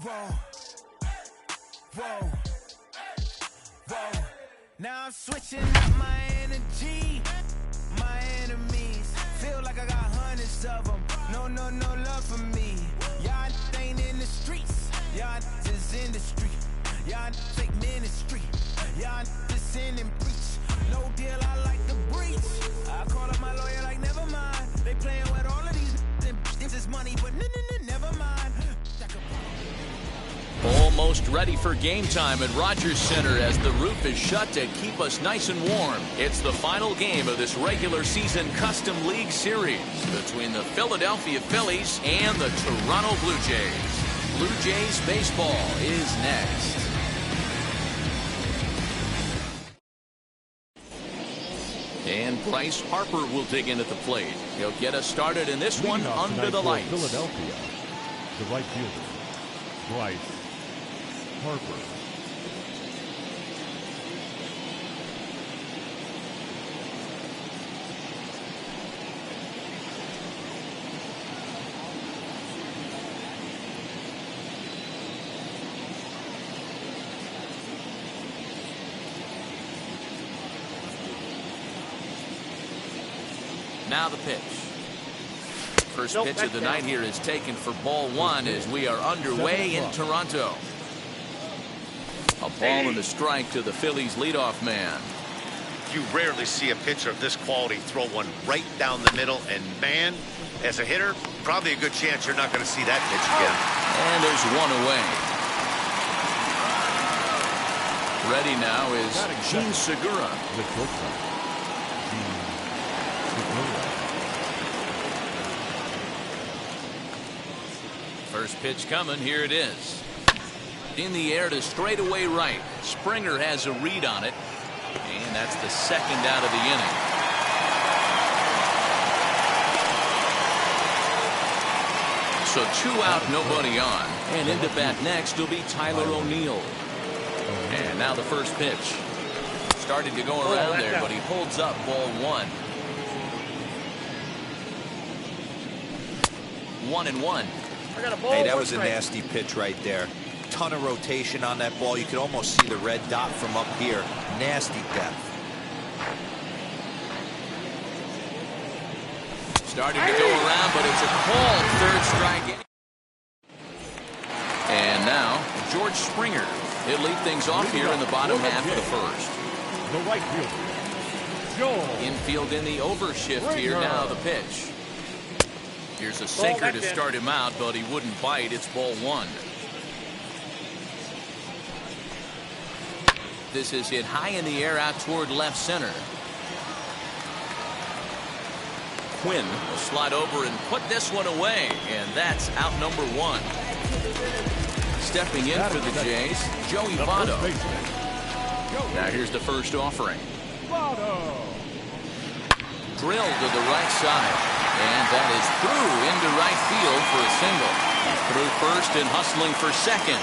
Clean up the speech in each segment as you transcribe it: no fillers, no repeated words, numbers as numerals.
Whoa, whoa, whoa. Now I'm switching up my energy. My enemies feel like I got hundreds of them. No love for me. Y'all ain't in the streets. Y'all is in the street. Y'all take ministry. Y'all just sin and preach. No deal, I like the breach. I call up my lawyer like, never mind. They playing with all of these and this is money, but never mind. Almost ready for game time at Rogers Center as the roof is shut to keep us nice and warm. It's the final game of this regular season Custom League Series between the Philadelphia Phillies and the Toronto Blue Jays. Blue Jays baseball is next. And Bryce Harper will dig in at the plate. He'll get us started in this one under the lights. Philadelphia, the right fielder, Bryce Harper. Now the pitch. First pitch of the night here is taken for ball one as we are underway in Toronto. A ball and a strike to the Phillies leadoff man. You rarely see a pitcher of this quality throw one right down the middle, and man, as a hitter, probably a good chance you're not going to see that pitch again. And there's one away. Ready now is Gene Segura. First pitch coming, here it is. In the air to straightaway right. Springer has a read on it, and that's the second out of the inning. So 2 out, nobody on. And into bat next will be Tyler O'Neill. And now the first pitch. Started to go around there, but he holds up ball one. 1-1. Hey, that was a nasty pitch right there. Ton of rotation on that ball. You could almost see the red dot from up here. Nasty depth. Starting to go around, but it's a called third strike. And now George Springer. He'll lead things off here in the bottom half of the first. The right fielder, George. Infield in the overshift here. Now the pitch. Here's a sinker to start him out, but he wouldn't bite. It's ball one. This is hit high in the air out toward left center. Quinn will slide over and put this one away, and that's out number one. Stepping in for the Jays, Joey Votto. Now here's the first offering. Drilled to the right side, and that is through into right field for a single. Through first and hustling for second.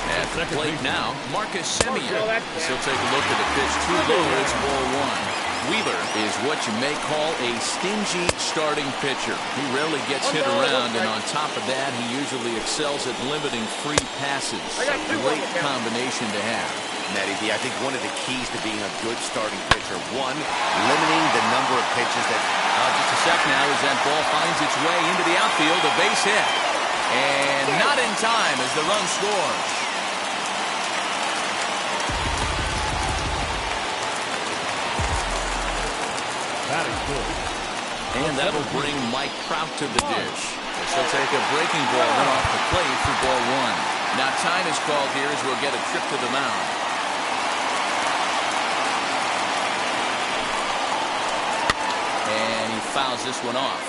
At the plate now, Marcus Semien. He'll take a look at the pitch too low. It's ball one. Wheeler is what you may call a stingy starting pitcher. He rarely gets hit around, and on top of that, he usually excels at limiting free passes. A great combination to have. Matty D, I think one of the keys to being a good starting pitcher, one, limiting the number of pitches that... Just a sec now as that ball finds its way into the outfield, a base hit. And not in time as the run scores. And that'll bring Mike Trout to the dish. She'll take a breaking ball then off the plate for ball one. Now time is called here as we'll get a trip to the mound. And he fouls this one off.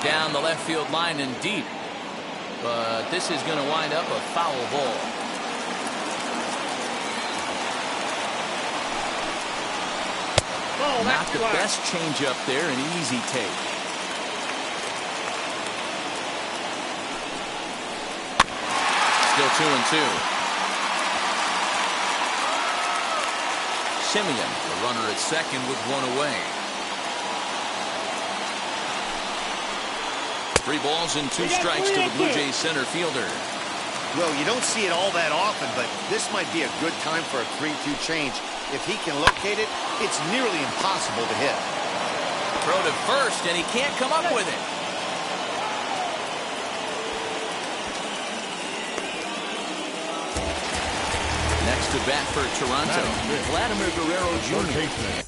Down the left field line and deep. But this is going to wind up a foul ball. Not the best change up there, an easy take. Still 2-2. Simeon, the runner at second with one away. 3 balls and 2 strikes to the Blue Jays center fielder. Well, you don't see it all that often, but this might be a good time for a 3-2 change. If he can locate it, it's nearly impossible to hit. Throw to first, and he can't come up with it. Next to bat for Toronto, Vladimir Guerrero Jr.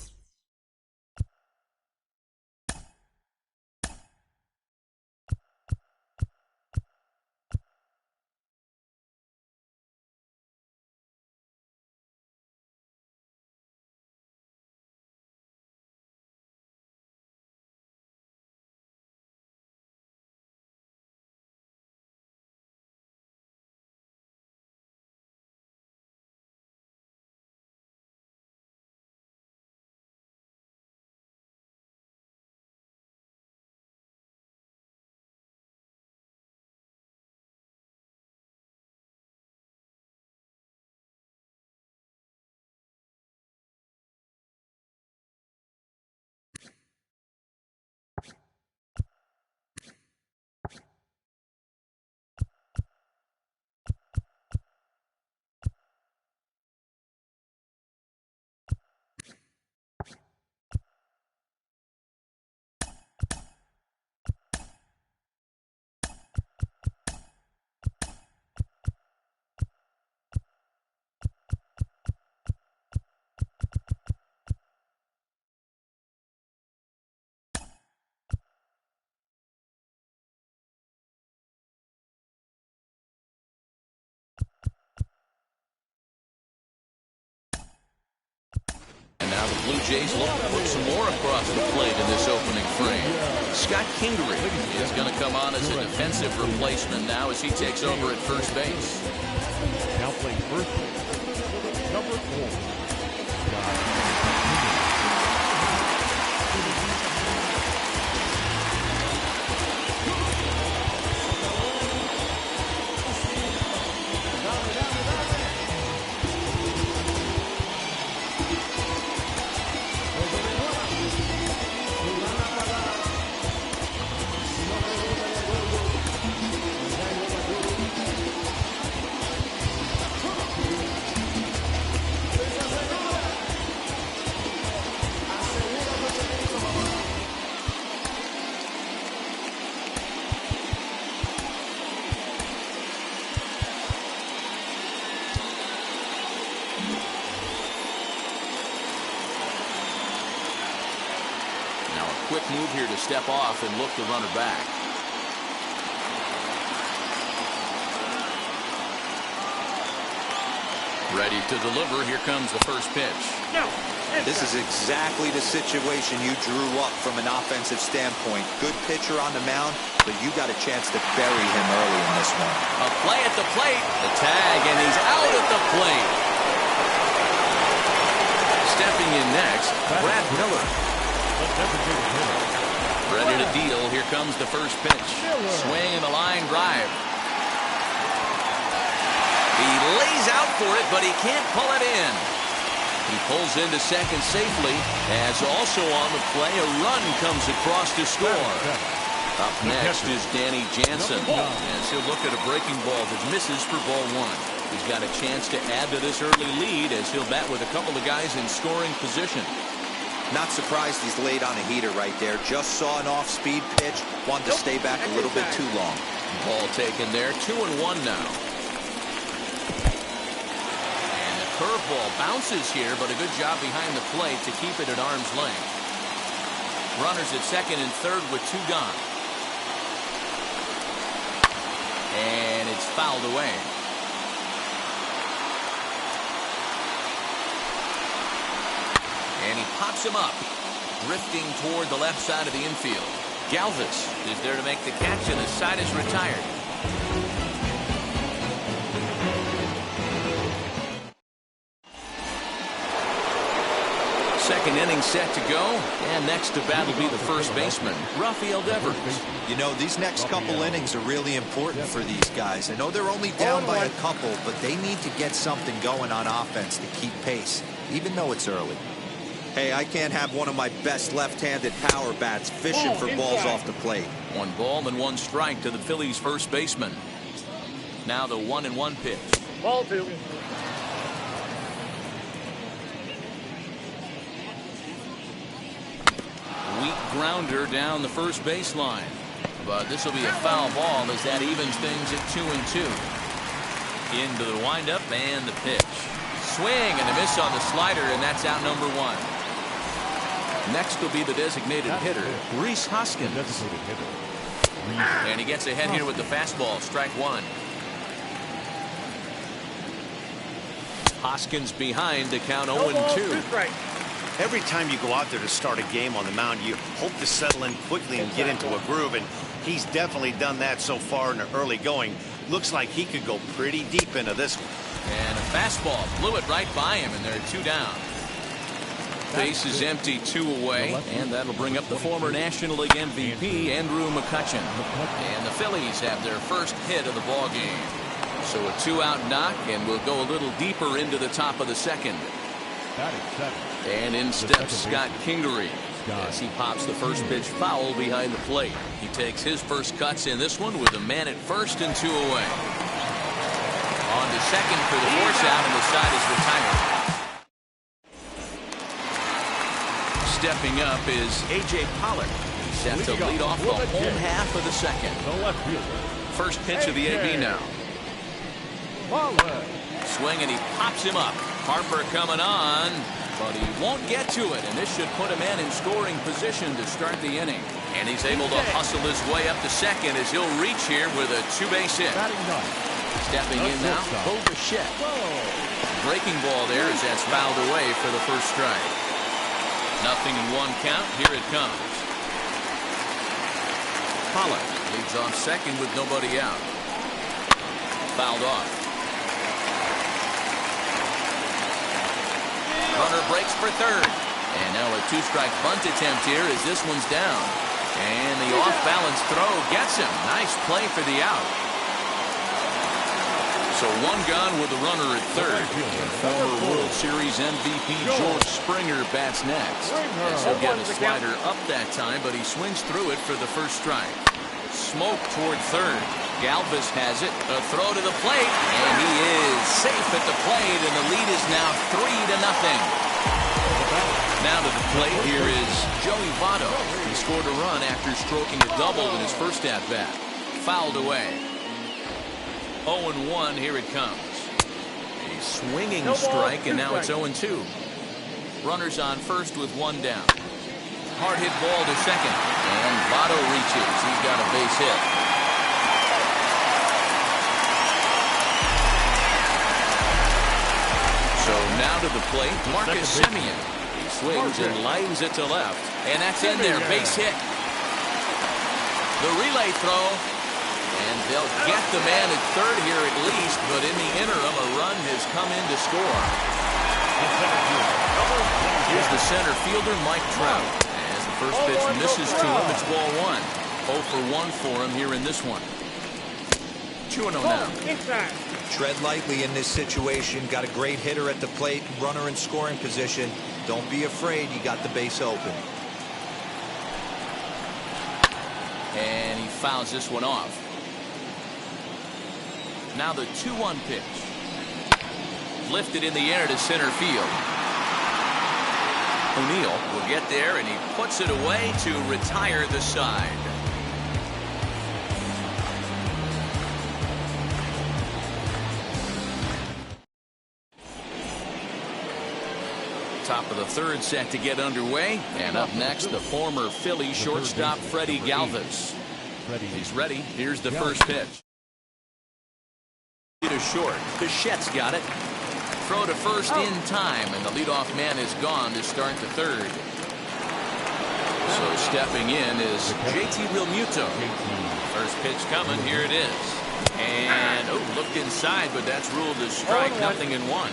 Now the Blue Jays look to put some more across the plate in this opening frame. Scott Kingery is going to come on as a defensive replacement now as he takes over at first base. Now playing first base, number 4. Quick move here to step off and look the runner back. Ready to deliver. Here comes the first pitch. This is exactly the situation you drew up from an offensive standpoint. Good pitcher on the mound, but you got a chance to bury him early in this one. A play at the plate. The tag, and he's out at the plate. Stepping in next, Brad Miller. Ready to deal. Here comes the first pitch. Swing and a line drive. He lays out for it, but he can't pull it in. He pulls into second safely, as also on the play, a run comes across to score. Up next is Danny Jansen, as he'll look at a breaking ball that misses for ball 1. He's got a chance to add to this early lead as he'll bat with a couple of guys in scoring position. Not surprised he's laid on a heater right there. Just saw an off-speed pitch. Wanted to stay back a little bit too long. Ball taken there. 2-1 now. And the curveball bounces here, but a good job behind the plate to keep it at arm's length. Runners at second and third with 2 gone. And it's fouled away. And he pops him up, drifting toward the left side of the infield. Galvis is there to make the catch, and the side is retired. Second inning set to go, and next to bat will be the first baseman, Rafael Devers. You know, these next couple innings are really important for these guys. I know they're only down by a couple, but they need to get something going on offense to keep pace. even though it's early. Hey, I can't have one of my best left-handed power bats fishing for balls off the plate. 1 ball and 1 strike to the Phillies first baseman. Now the 1-1 pitch. Ball 2. Weak grounder down the first baseline. But this will be a foul ball as that evens things at 2-2. Into the windup and the pitch. Swing and a miss on the slider, and that's out number 1. Next will be the designated hitter, Rhys Hoskins. And he gets ahead here with the fastball, strike 1. Hoskins behind to count 0-2. Every time you go out there to start a game on the mound, you hope to settle in quickly and get into a groove, and he's definitely done that so far in the early going. Looks like he could go pretty deep into this one. And a fastball blew it right by him, and they're 2 down. Base is empty, 2 away, and that'll bring up the former National League MVP, Andrew McCutchen. And the Phillies have their first hit of the ball game. So a 2-out knock, and we'll go a little deeper into the top of the second. And in steps Scott Kingery as he pops the first pitch foul behind the plate. He takes his first cuts in this one with a man at first and 2 away. On to second for the force out, and the side is retired. Stepping up is A.J. Pollock. He's set to lead off the home half of the second. First pitch of the AB now. Swing, and he pops him up. Harper coming on, but he won't get to it, and this should put a man in scoring position to start the inning. And he's able to hustle his way up to second as he'll reach here with a 2-base hit. Stepping in now, Bo Bichette. Breaking ball there as that's fouled away for the first strike. Nothing in 1 count. Here it comes. Pollock leads off second with nobody out. Fouled off. Runner breaks for third. And now a 2-strike bunt attempt here as this one's down. And the off-balance throw gets him. Nice play for the out. So 1 gone with the runner at third. And former World Series MVP George Springer bats next. As he'll get a slider up that time, but he swings through it for the first strike. Smoke toward third. Galvis has it. A throw to the plate, and he is safe at the plate, and the lead is now 3-0. Now to the plate, here is Joey Votto. He scored a run after stroking a double in his first at-bat. Fouled away. 0-1, here it comes. A swinging strike, and now it's 0-2. Runners on first with 1 down. Hard hit ball to second, and Votto reaches. He's got a base hit. So now to the plate, Marcus Semien. He swings and lines it to left, and that's in there, base hit. The relay throw. And they'll get the man at third here at least, but in the interim, a run has come in to score. Here's the center fielder, Mike Trout. As the first pitch misses to him, it's ball 1. 0 for 1 for him here in this one. 2-0 now. Tread lightly in this situation. Got a great hitter at the plate, runner in scoring position. Don't be afraid, you got the base open. And he fouls this one off. Now the 2-1 pitch. Lifted in the air to center field. O'Neill will get there, and he puts it away to retire the side. Top of the third set to get underway. And up next, the former Philly shortstop Freddie Galvis. He's ready. Here's the first pitch. To short. Bichette's got it. Throw to first in time, and the leadoff man is gone to start the third. So stepping in is JT Realmuto. First pitch coming. Here it is. And looked inside, but that's ruled a strike. Nothing in 1.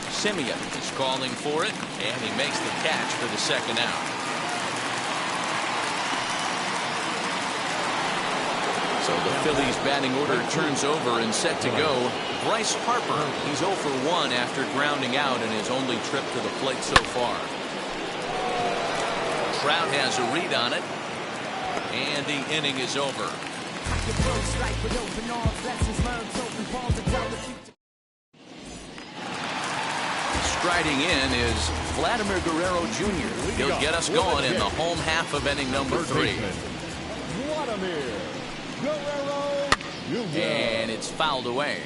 Semien is calling for it, and he makes the catch for the second out. So the Phillies batting order turns over and set to go. Bryce Harper, he's 0 for 1 after grounding out in his only trip to the plate so far. Trout has a read on it, and the inning is over. Striding in is Vladimir Guerrero Jr. He'll get us going in the home half of inning number 3. Vladimir Guerrero Jr. And it's fouled away.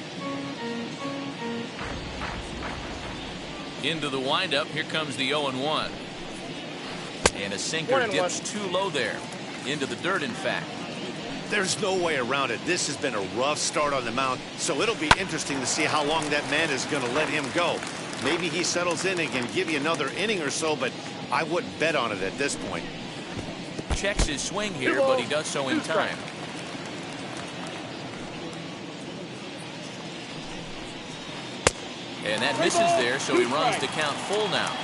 Into the windup. Here comes the 0-1. And a sinker dips too low there. Into the dirt, in fact. There's no way around it. This has been a rough start on the mound, so it'll be interesting to see how long that man is going to let him go. Maybe he settles in and can give you another inning or so, but I wouldn't bet on it at this point. Checks his swing here, but he does so in time. And that misses there, so he runs to count full now.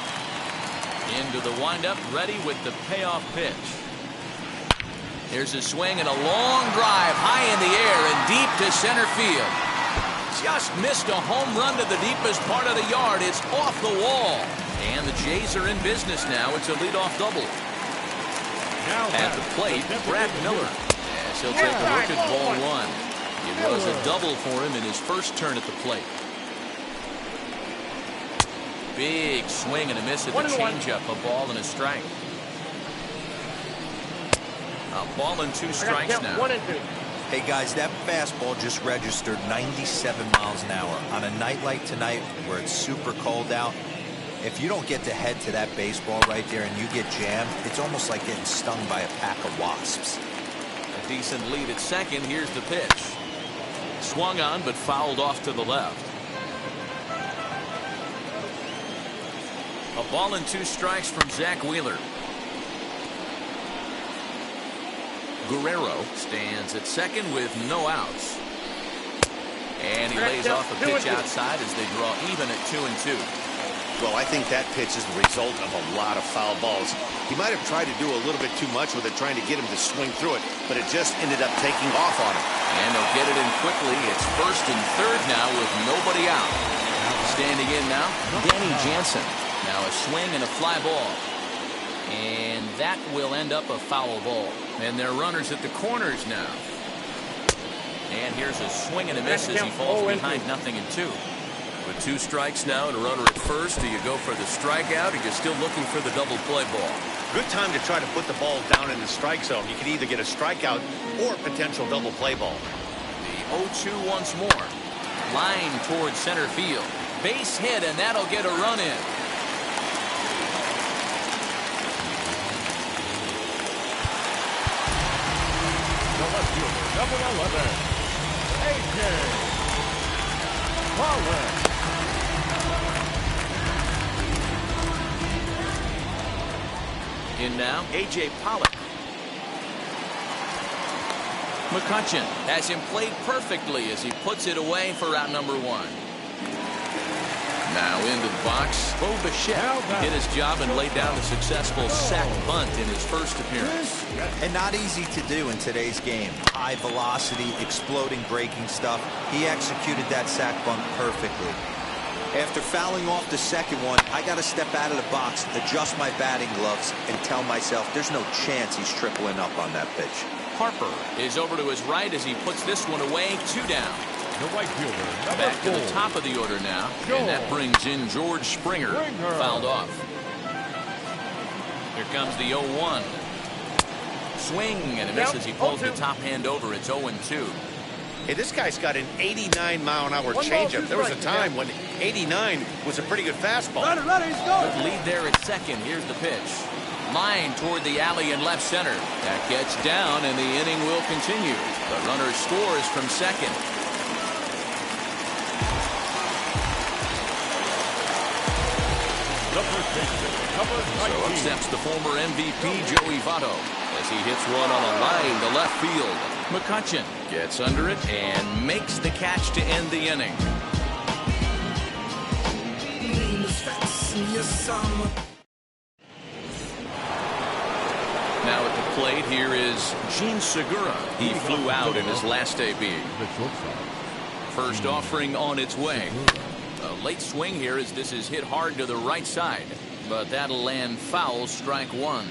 Into the windup, ready with the payoff pitch. Here's a swing and a long drive high in the air and deep to center field. Just missed a home run to the deepest part of the yard. It's off the wall. And the Jays are in business now. It's a leadoff double. At the plate, Brad Miller. As he'll take a look at ball 1. It was a double for him in his first turn at the plate. Big swing and a miss at the changeup. A ball and a strike. A ball and 2 strikes now. Hey guys, that fastball just registered 97 miles an hour. On a night like tonight where it's super cold out, if you don't get to head to that baseball right there and you get jammed, it's almost like getting stung by a pack of wasps. A decent lead at second. Here's the pitch. Swung on but fouled off to the left. A ball and 2 strikes from Zach Wheeler. Guerrero stands at second with no outs. And he lays off a pitch outside as they draw even at 2-2. Well, I think that pitch is the result of a lot of foul balls. He might have tried to do a little bit too much with it, trying to get him to swing through it, but it just ended up taking off on him. And they'll get it in quickly. It's first and third now with nobody out. Standing in now, Danny Jansen. Now a swing and a fly ball. And that will end up a foul ball. And they're runners at the corners now. And here's a swing and a miss as he falls behind 0-2. With 2 strikes now and a runner at first, do you go for the strikeout or you're still looking for the double play ball? Good time to try to put the ball down in the strike zone. You can either get a strikeout or potential double play ball. The 0-2 once more. Line towards center field. Base hit, and that'll get a run in. Number 11, A.J. Pollock. In now, A.J. Pollock. McCutcheon has him played perfectly as he puts it away for out number 1. Now into the box, Bo Bichette did his job and laid down a successful sac bunt in his first appearance. And not easy to do in today's game. High velocity, exploding breaking stuff. He executed that sac bunt perfectly. After fouling off the second one, I got to step out of the box, adjust my batting gloves, and tell myself there's no chance he's tripling up on that pitch. Harper is over to his right as he puts this one away. 2 down. The right fielder, Back to the top of the order now. And that brings in George Springer. Fouled off. Here comes the 0-1. Swing and a miss as he pulls the top hand over. It's 0-2. Hey, this guy's got an 89-mile-an-hour changeup. There was a time when 89 was a pretty good fastball. Good lead there at second. Here's the pitch. Line toward the alley in left center. That gets down, and the inning will continue. The runner scores from second. So up steps the former MVP, Joey Votto, as he hits one on a line to left field. McCutcheon gets under it and makes the catch to end the inning. Now at the plate, here is Gene Segura. He flew out in his last AB. First offering on its way. A late swing here as this is hit hard to the right side, but that'll land foul, strike one.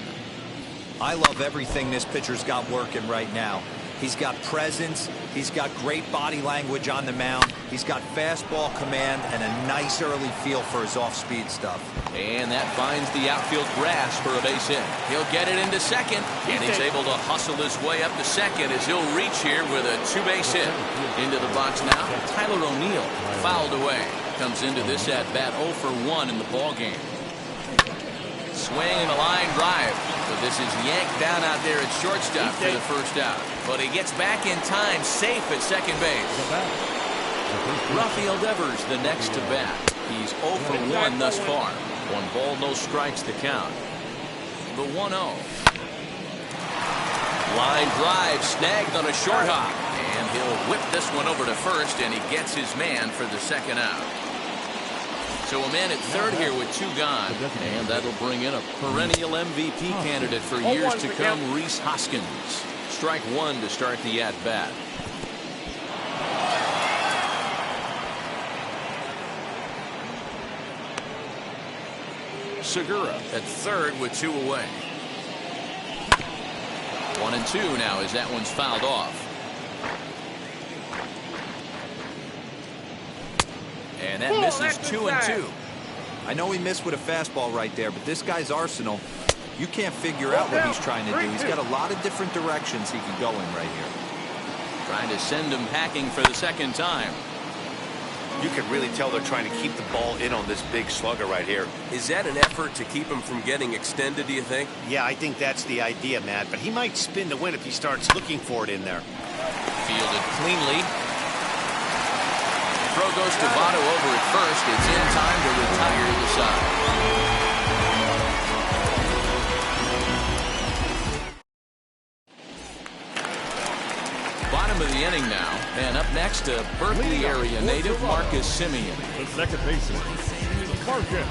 I love everything this pitcher's got working right now. He's got presence, he's got great body language on the mound, he's got fastball command and a nice early feel for his off-speed stuff. And that finds the outfield grass for a base hit. He'll get it into second, and he's able to hustle his way up to second as he'll reach here with a two-base hit. Into the box now, Tyler O'Neill fouled away. Comes into this at-bat 0 for 1 in the ballgame. Swing and a line drive. But this is yanked down out there at shortstop for the first out. But he gets back in time, safe at second base. Rafael Devers, the next to bat. He's 0 for 1 thus far. 1 ball, no strikes to count. The 1-0. Line drive snagged on a short hop. And he'll whip this one over to first, and he gets his man for the second out. So a man at third here with 2 gone, and that'll bring in a perennial MVP candidate for years to come, Rhys Hoskins. Strike 1 to start the at-bat. Segura at third with 2 away. 1-2 now as that one's fouled off. And that misses 2-2. I know he missed with a fastball right there, but this guy's arsenal, you can't figure out what he's trying to do. He's got a lot of different directions he can go in right here. Trying to send him packing for the second time. You can really tell they're trying to keep the ball in on this big slugger right here. Is that an effort to keep him from getting extended, do you think? Yeah, I think that's the idea, Matt, but he might spin to win if he starts looking for it in there. Fielded cleanly. Throw goes to Votto over at first. It's in time to retire the side. Bottom of the inning now. And up next, a Berkeley area native, Marcus Semien. The second baseman, Marcus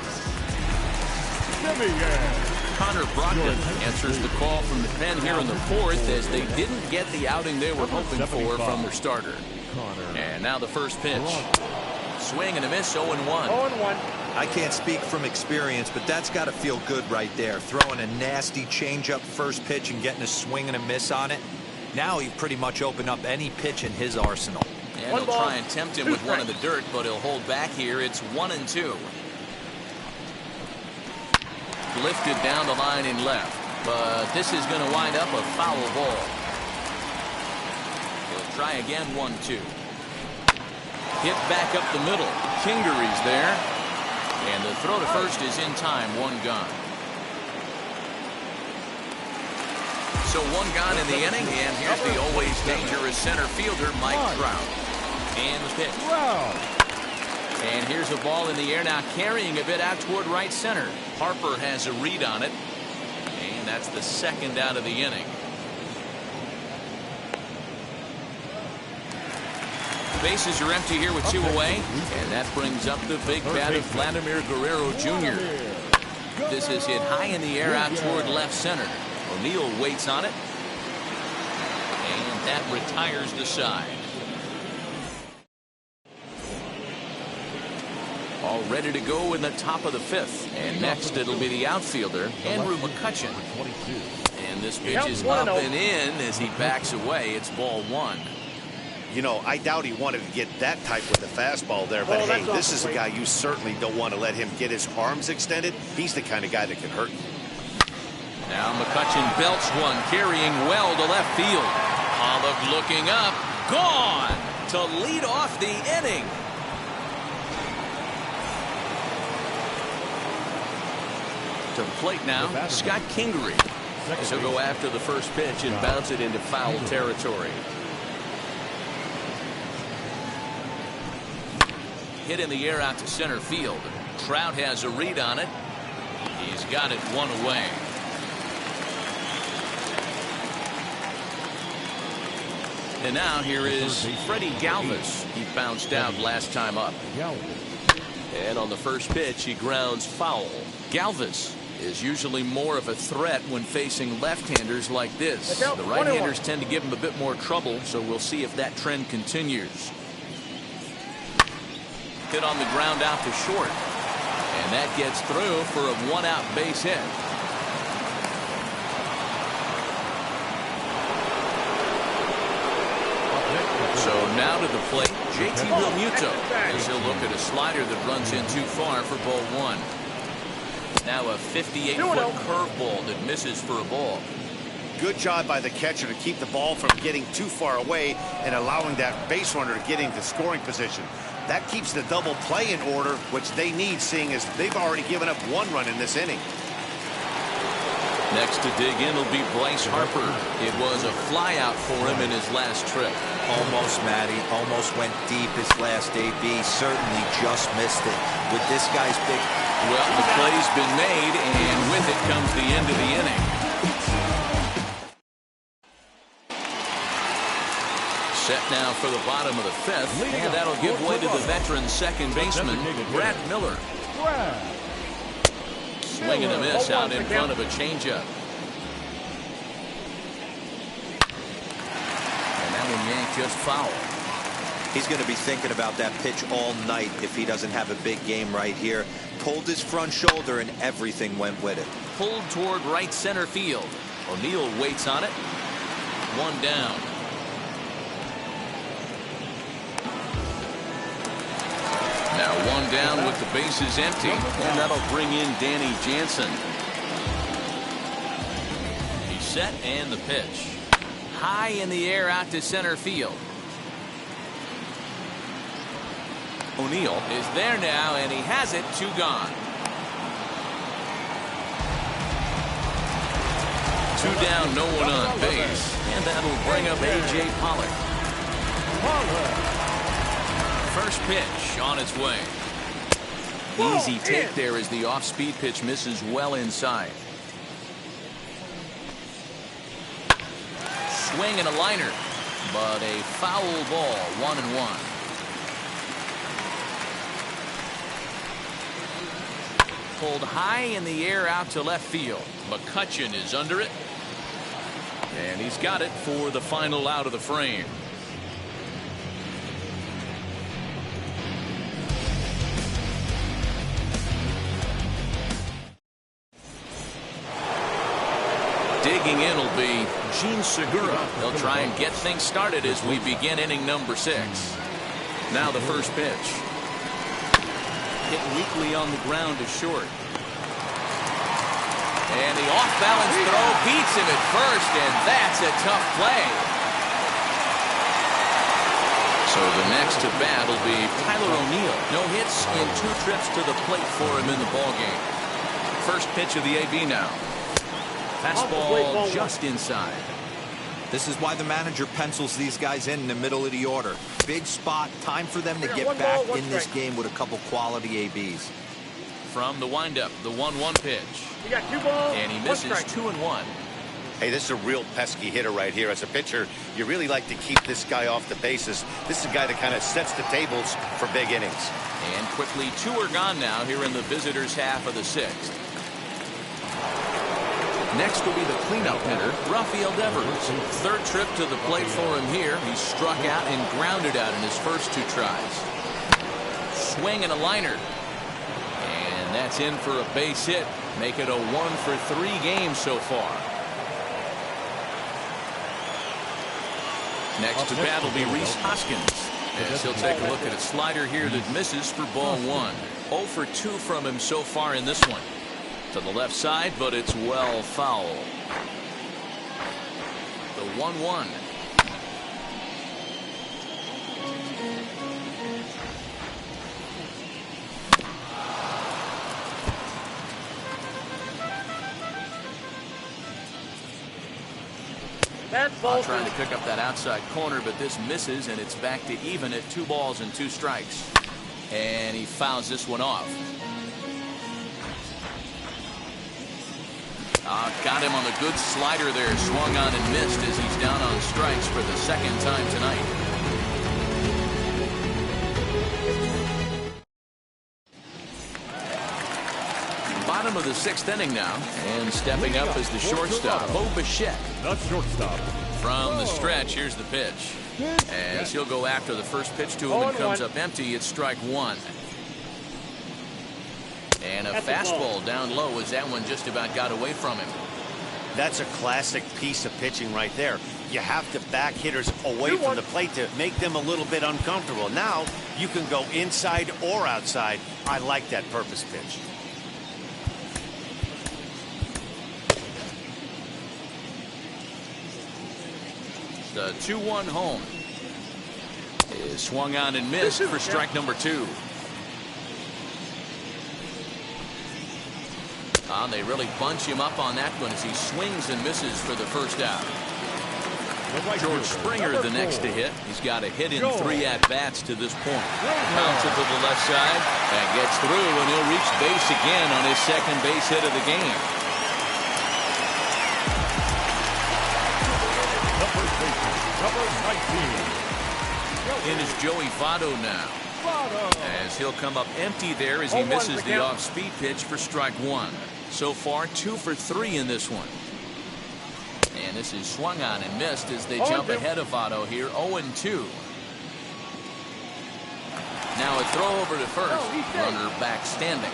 Semien. Connor Brogdon answers the call from the pen here in the 4th as they didn't get the outing they were hoping for from their starter. And now the first pitch. Swing and a miss, 0-1. 0-1. I can't speak from experience, but that's got to feel good right there. Throwing a nasty changeup first pitch and getting a swing and a miss on it. Now he's pretty much opened up any pitch in his arsenal. And he'll try and tempt him with one in the dirt, but he'll hold back here. It's 1-2. Lifted down the line in left, but this is going to wind up a foul ball. He'll try again, 1-2. Hit back up the middle. Kingery's there. And the throw to first is in time. 1 gone. So 1 gone in the inning. And here's the always dangerous center fielder, Mike Trout. And the pitch. And here's a ball in the air now, carrying a bit out toward right center. Harper has a read on it. And that's the second out of the inning. Bases are empty here with 2 away. And that brings up the big bat of Vladimir Guerrero Jr. This is hit high in the air out toward left center. O'Neill waits on it. And that retires the side. All ready to go in the top of the 5th. And next it'll be the outfielder, Andrew McCutchen. And this pitch is up and in as he backs away. It's ball 1. You know, I doubt he wanted to get that type with the fastball there, but hey, this is a guy you certainly don't want to let him get his arms extended. He's the kind of guy that can hurt you. Now McCutchen belts one, carrying well to left field. Pollock looking up, gone to lead off the inning. To the plate now, Scott Kingery. So go after the first pitch and bounce it into foul territory. Hit in the air out to center field. Trout has a read on it. He's got it 1 away. And now here is Freddie Galvis. He bounced out last time up. And on the first pitch, he grounds foul. Galvis is usually more of a threat when facing left-handers like this. The right-handers tend to give him a bit more trouble, so we'll see if that trend continues. Hit on the ground out to short. And that gets through for a one-out base hit. So now to the plate, JT Realmuto, as he'll look at a slider that runs in too far for ball one. Now a 58-foot curveball that misses for a ball. Good job by the catcher to keep the ball from getting too far away and allowing that base runner to get into scoring position. That keeps the double play in order, which they need, seeing as they've already given up one run in this inning. Next to dig in will be Bryce Harper. It was a flyout for him in his last trip. Almost, Matty. Almost went deep his last AB. Certainly just missed it. With this guy's big... Well, the play's been made, and with it comes the end of the inning. Set now for the bottom of the fifth, and that'll give way to the veteran second baseman, Brad Miller. Swing and a miss out in front of a changeup. And that one yanked just foul. He's going to be thinking about that pitch all night if he doesn't have a big game right here. Pulled his front shoulder and everything went with it. Pulled toward right center field. O'Neill waits on it. One down. Now one down with the bases empty, and that'll bring in Danny Jansen. He's set and the pitch. High in the air out to center field. O'Neill is there now, and he has it. Two gone. Two down, no one on base, and that'll bring up A.J. Pollock. First pitch on its way. Easy take there as the off-speed pitch misses well inside. Swing and a liner, but a foul ball, 1-1. Pulled high in the air out to left field. McCutchen is under it, and he's got it for the final out of the frame. Digging in will be Gene Segura. He'll try and get things started as we begin inning number 6. Now the first pitch. Hit weakly on the ground to short. And the off-balance throw beats him at first, and that's a tough play. So the next to bat will be Tyler O'Neill. No hits in 2 trips to the plate for him in the ballgame. First pitch of the AB now. Fastball just inside. This is why the manager pencils these guys in the middle of the order. Big spot. Time for them to get back in this game with a couple quality ABs. From the windup, the 1-1 pitch. You got 2 balls, and he misses 2-1. Hey, this is a real pesky hitter right here. As a pitcher, you really like to keep this guy off the bases. This is a guy that kind of sets the tables for big innings. And quickly 2 are gone now here in the visitors' half of the 6th. Next will be the cleanup hitter, Rafael Devers. Third trip to the plate for him here. He struck out and grounded out in his first 2 tries. Swing and a liner. And that's in for a base hit. Make it a 1-for-3 game so far. Next to bat will be Rhys Hoskins, as he'll take a look at a slider here that misses for ball 1. 0 for 2 from him so far in this one. To the left side, but it's well foul. The 1-1. Trying to pick up that outside corner, but this misses, and it's back to even at 2 balls and 2 strikes. And he fouls this one off. Got him on the good slider there. Swung on and missed as he's down on strikes for the 2nd time tonight. Bottom bottom of the 6th inning now. And stepping up is the shortstop, Bo Bichette. The shortstop. From the stretch, here's the pitch. As he'll go after the first pitch to him and comes up empty, it's strike one. And a fastball down low as that one just about got away from him. That's a classic piece of pitching right there. You have to back hitters away from the plate to make them a little bit uncomfortable. Now you can go inside or outside. I like that purpose pitch. The 2-1 home is swung on and missed for strike number 2. They really bunch him up on that one as he swings and misses for the first out. George Springer the next to hit. He's got a hit in 3 at-bats to this point. Bounces to the left side and gets through, and he'll reach base again on his second base hit of the game. Number 19. In is Joey Votto now. As he'll come up empty there as he misses the off-speed pitch for strike 1. So far, 2 for 3 in this one. And this is swung on and missed as they jump ahead of Votto here, 0-2. Now a throw over to first. Runner back standing.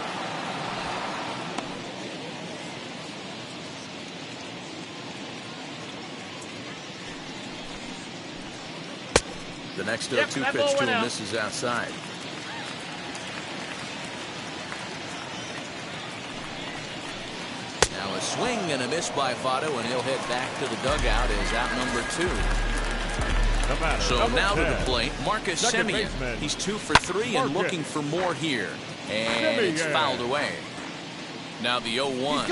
The next 0-2 pitch to him misses outside. Now a swing and a miss by Votto, and he'll head back to the dugout as out number 2. So now to the plate, Marcus Semien. He's 2 for 3 and looking for more here. And it's fouled away. Now the 0-1.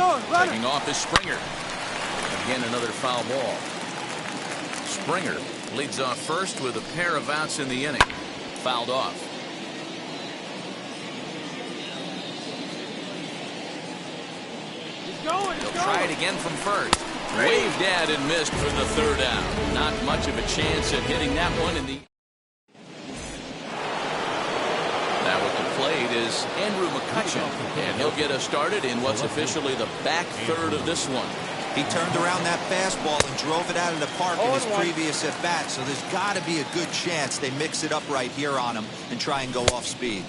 Taking off is Springer. Again, another foul ball. Springer leads off first with a pair of outs in the inning. Fouled off. He'll try it again from first. Waved at and missed for the 3rd out. Not much of a chance at hitting that one in the... Now at the plate is Andrew McCutchen, and he'll get us started in what's officially the back 3rd of this one. He turned around that fastball and drove it out of the park in his previous at-bat, so there's got to be a good chance they mix it up right here on him and try and go off speed.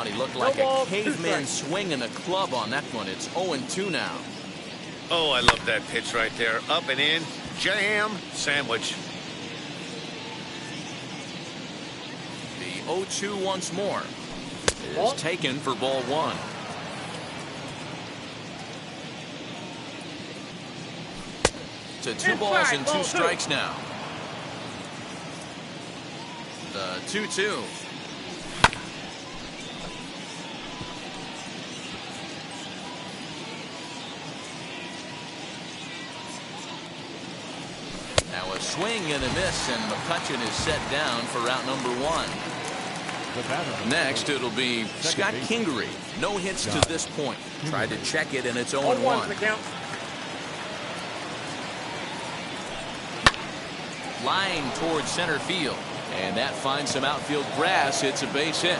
He looked like a caveman swinging a club on that one. It's 0-2 now. Oh, I love that pitch right there. Up and in, jam, sandwich. The 0-2 once more is taken for ball 1. To 2 balls and 2 strikes now. The 2-2. Now a swing and a miss, and McCutchen is set down for out number 1. Next, it'll be Scott Kingery. No hits to this point. Tried to check it, and it's 0-1. Line towards center field, and that finds some outfield grass. It's a base hit.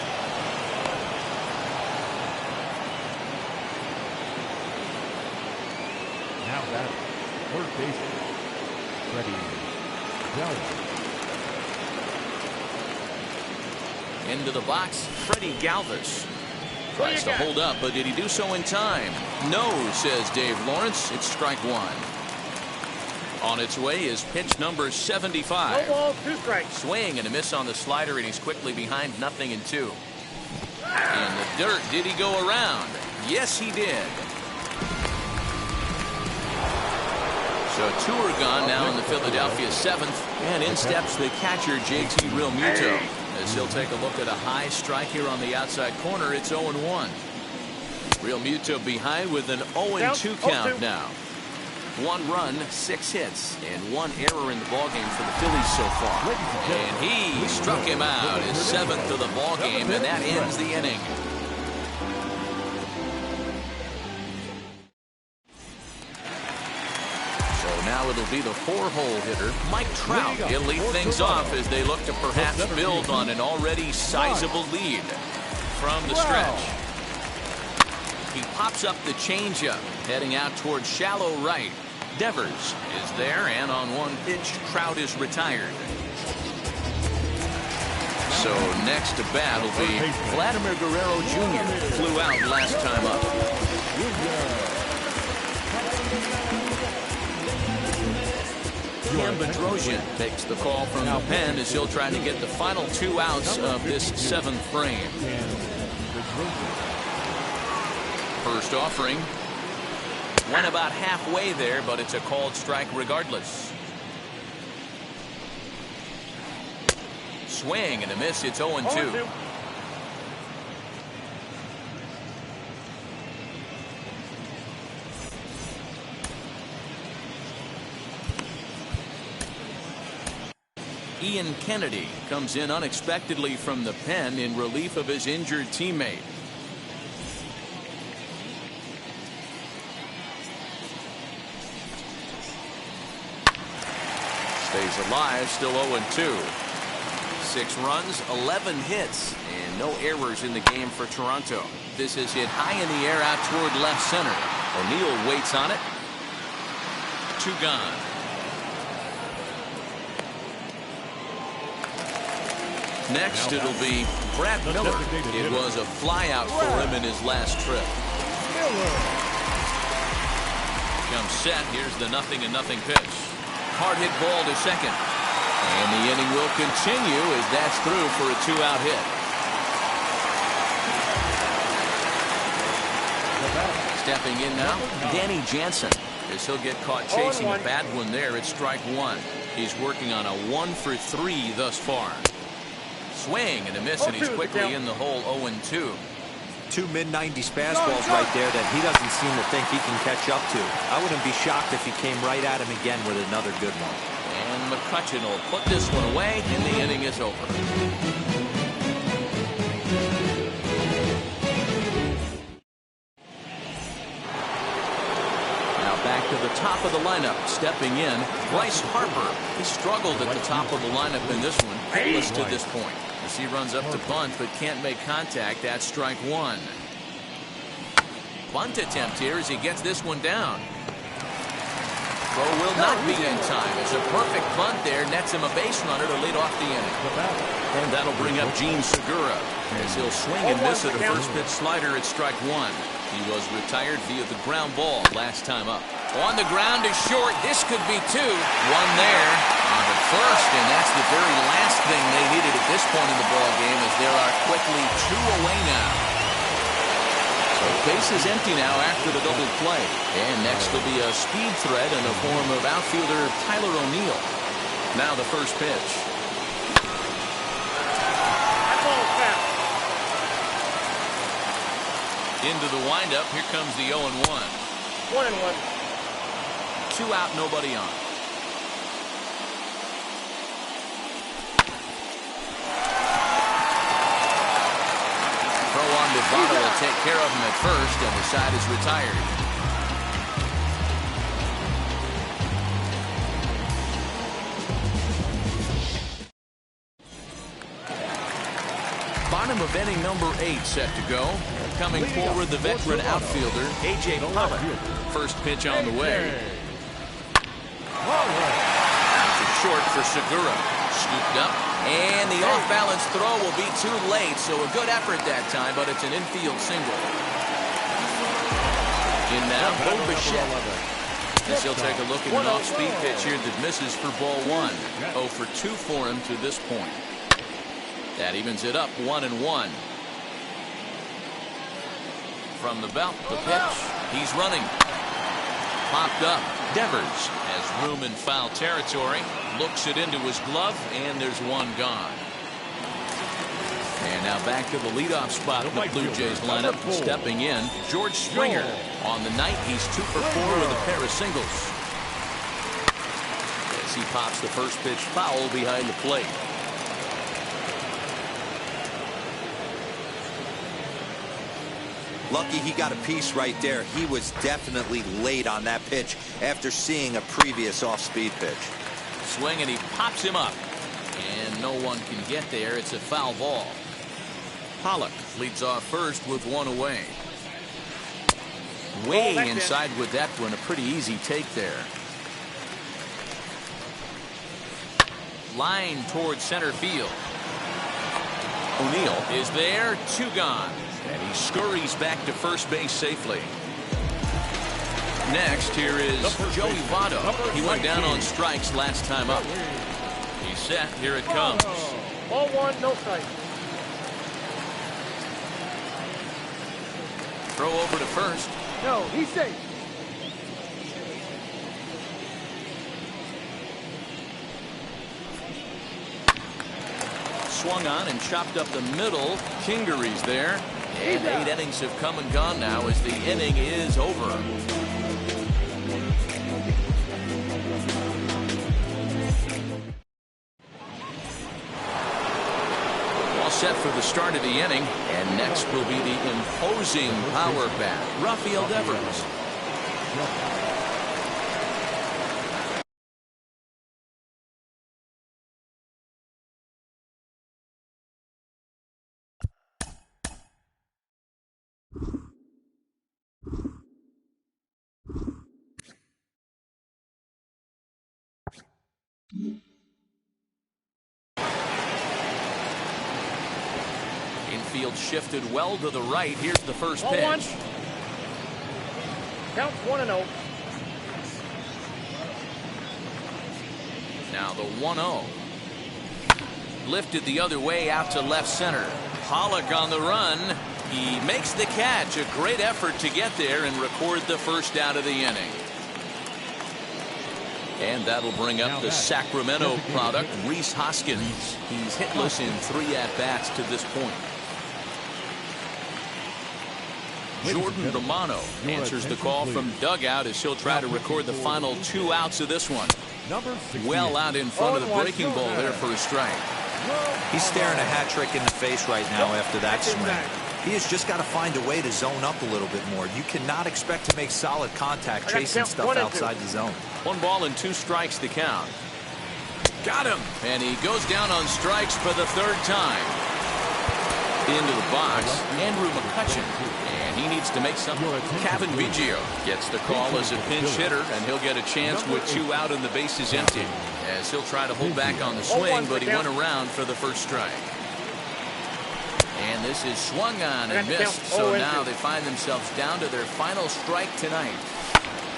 Now that third baseman, Freddie Galvis. Into the box, Freddie Galvis. Tries to hold up, but did he do so in time? No, says Dave Lawrence. It's strike 1. On its way is pitch number 75. 2 strikes. Swing and a miss on the slider, and he's quickly behind 0-2. In the dirt, did he go around? Yes, he did. So 2 are gone now in the Philadelphia 7th, and in steps the catcher JT Realmuto. As he'll take a look at a high strike here on the outside corner, it's 0-1. Realmuto behind with an 0-2 count now. 1 run, 6 hits, and 1 error in the ballgame for the Phillies so far. And he struck him out, his 7th of the ballgame, and that ends the inning. So now it'll be the 4-hole hitter, Mike Trout. He'll lead things off as they look to perhaps build on an already sizable lead from the stretch. He pops up the changeup, heading out towards shallow right. Devers is there, and on one pitch, Trout is retired. So next to bat will be Vladimir Guerrero Jr. Flew out last time up. Cam Bedrosian takes the call from the pen as he'll try to get the final 2 outs of this 7th frame. First offering. Went about halfway there, but it's a called strike regardless. Swing and a miss. It's 0-2. Ian Kennedy comes in unexpectedly from the pen in relief of his injured teammate. Stays alive, still 0-2. 6 runs, 11 hits, and no errors in the game for Toronto. This is hit high in the air out toward left center. O'Neill waits on it. 2 gone. Next, it'll be Brad Miller. It was a flyout for him in his last trip. Comes set. Here's the 0-0 pitch. Hard hit ball to second. And the inning will continue as that's through for a 2-out hit. Stepping in now, Danny Jansen. As he'll get caught chasing a bad one there at strike 1. He's working on a 1-for-3 thus far. Swing and a miss, and he's quickly in the hole. 0-2. 2 mid-90s fastballs right there that he doesn't seem to think he can catch up to. I wouldn't be shocked if he came right at him again with another good one. And McCutcheon will put this one away, and the inning is over. Now back to the top of the lineup. Stepping in, Bryce Harper. He struggled at the top of the lineup in this one, hitless to this point. As he runs up to bunt, but can't make contact at strike 1. Bunt attempt here as he gets this one down. Throw will not be in time. It's a perfect bunt there. Nets him a base runner to lead off the inning. And that'll bring up Gene Segura as he'll swing and miss at a first pitch slider at strike 1. He was retired via the ground ball last time up. On the ground to short. This could be 2. 1 there on the first, and that's the very last thing they needed at this point in the ball game, as there are quickly 2 away now. So base is empty now after the double play. And next will be a speed threat in the form of outfielder Tyler O'Neill. Now the first pitch. Into the windup. Here comes the 0-1. 1-1. 2 out, nobody on. Throw on to Votto will take care of him at first, and the side is retired. Bottom of inning number 8 set to go. Coming forward, the veteran outfielder, A.J. Pollock. First pitch on the way. Out to short for Segura. Scooped up. And the off-balance throw will be too late, so a good effort that time, but it's an infield single. In now, Bo Bichette. As he'll take a look at an off-speed pitch here that misses for ball 1. 0 for 2 for him to this point. That evens it up, 1-1. From the belt, the pitch. He's running. Popped up. Devers has room in foul territory. Looks it into his glove, and there's 1 gone. And now back to the leadoff spot in the Blue Jays lineup. Stepping in, George Springer. On the night, he's 2 for 4 with a pair of singles. As he pops the first pitch foul behind the plate. Lucky he got a piece right there. He was definitely late on that pitch after seeing a previous off-speed pitch. Swing, and he pops him up. And no one can get there. It's a foul ball. Pollock leads off first with 1 away. Way inside with that one. A pretty easy take there. Line towards center field. O'Neill is there. 2 gone. And he scurries back to first base safely. Next, here is Joey Votto. He went down on strikes last time up. He's set. Here it comes. Ball 1, no strike. Throw over to first. No, he's safe. Swung on and chopped up the middle. Kingery's there. And 8 innings have come and gone now as the inning is over. All set for the start of the inning. And next will be the imposing power bat, Rafael Devers. Infield shifted well to the right. Here's the first pitch. Counts 1-0. Now the 1-0. Lifted the other way out to left center. Pollock on the run. He makes the catch. A great effort to get there and record the first out of the inning. And that'll bring up the Sacramento product, Rhys Hoskins. He's hitless in 3 at-bats to this point. Jordan Romano answers the call from dugout as he'll try to record the final 2 outs of this one. Well out in front of the breaking ball there for a strike. He's staring a hat trick in the face right now after that swing. He has just got to find a way to zone up a little bit more. You cannot expect to make solid contact chasing stuff outside the zone. 1 ball and 2 strikes to count. Got him. And he goes down on strikes for the 3rd time. Into the box, Andrew McCutcheon. And he needs to make something. Kevin Biggio gets the call as a pinch hitter, and he'll get a chance with 2 out and the bases empty. As he'll try to hold back on the swing, but he went around for the first strike. And this is swung on and missed, so now they find themselves down to their final strike tonight.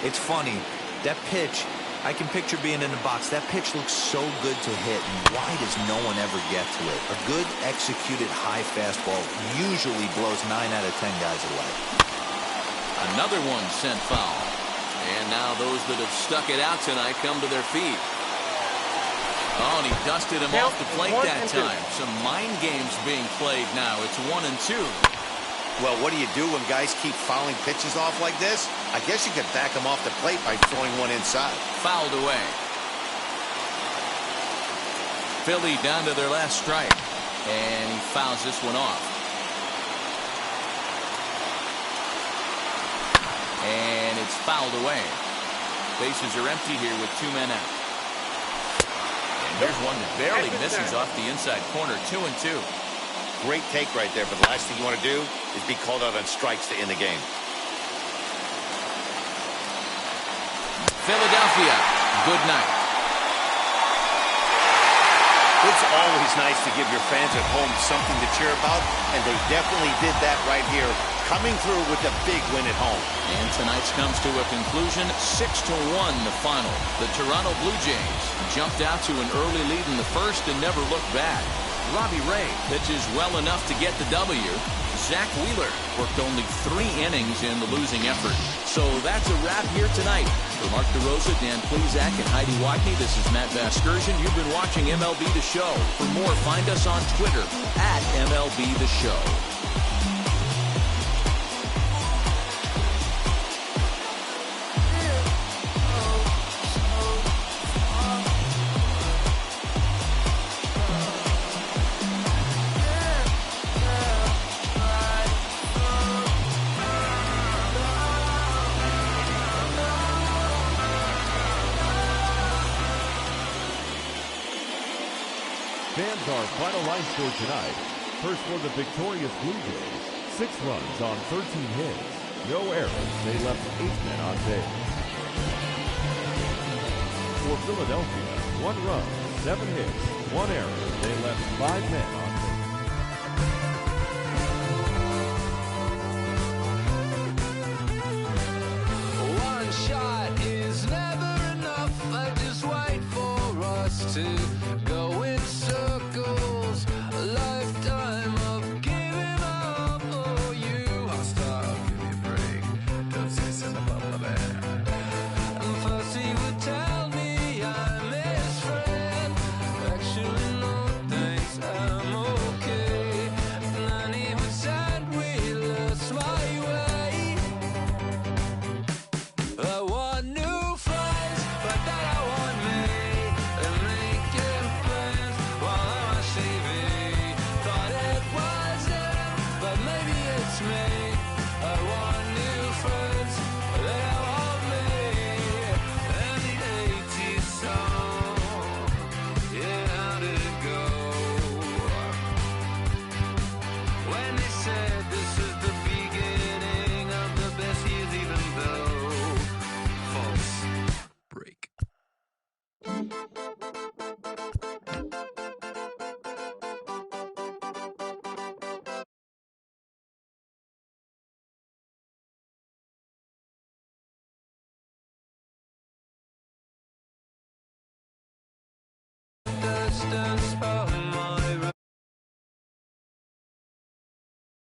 It's funny. That pitch, I can picture being in the box. That pitch looks so good to hit, and why does no one ever get to it? A good executed high fastball usually blows 9 out of 10 guys away. Another one sent foul. And now those that have stuck it out tonight come to their feet. Oh, and he dusted him off the plate that time. Some mind games being played now. It's 1-2. Well, what do you do when guys keep fouling pitches off like this? I guess you could back them off the plate by throwing one inside. Fouled away. Philly down to their last strike. And he fouls this one off. And it's fouled away. Bases are empty here with 2 men out. And here's one that barely misses off the inside corner. 2-2. Great take right there, but the last thing you want to do is be called out on strikes to end the game. Philadelphia, good night. It's always nice to give your fans at home something to cheer about, and they definitely did that right here, coming through with a big win at home. And tonight's comes to a conclusion, 6-1 the final. The Toronto Blue Jays jumped out to an early lead in the first and never looked back. Robbie Ray pitches well enough to get the W. Zach Wheeler worked only 3 innings in the losing effort. So that's a wrap here tonight. For Mark DeRosa, Dan Plezak, and Heidi Watney, this is Matt Vasgersian. You've been watching MLB The Show. For more, find us on Twitter at MLB The Show. Fans, our final line score tonight. First for the victorious Blue Jays, 6 runs on 13 hits. No errors. They left 8 men on base. For Philadelphia, 1 run, 7 hits, 1 error. They left 5 men on base. One shot is never enough. I just wait for us to go in circles. A lifetime of giving up. Oh, you hostile, give me a break. Don't say something about my bad. And first he would tell me I'm his friend. Actually, no thanks, I'm okay. And then he would send we lost my way. I want new friends, but they don't want me. And making plans while I'm on TV. Thought it was them, but maybe it's me. I want new friends, but they don't want me. And the 80s song, yeah, how did it go? When they said this is the beginning of the best years, even though false break. Distant